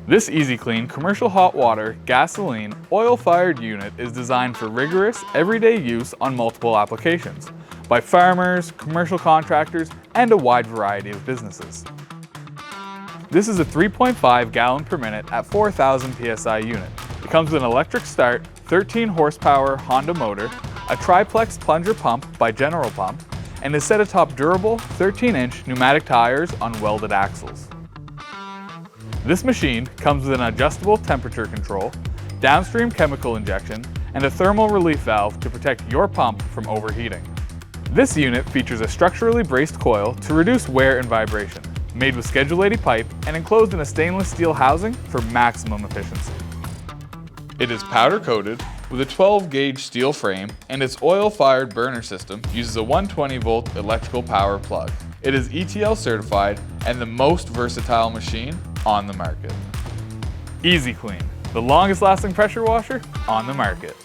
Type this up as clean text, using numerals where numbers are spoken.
This easy-kleen commercial hot water, gasoline, oil-fired unit is designed for rigorous, everyday use on multiple applications by farmers, commercial contractors, and a wide variety of businesses. This is a 3.5 gallon per minute at 4,000 psi unit. It comes with an electric start, 13 horsepower Honda motor, a triplex plunger pump by General Pump, and is set atop durable 13-inch pneumatic tires on welded axles. This machine comes with an adjustable temperature control, downstream chemical injection, and a thermal relief valve to protect your pump from overheating. This unit features a structurally braced coil to reduce wear and vibration, made with Schedule 80 pipe and enclosed in a stainless steel housing for maximum efficiency. It is powder coated with a 12-gauge steel frame, and its oil-fired burner system uses a 120-volt electrical power plug. It is ETL certified and the most versatile machine on the market. easy-kleen, the longest lasting pressure washer on the market.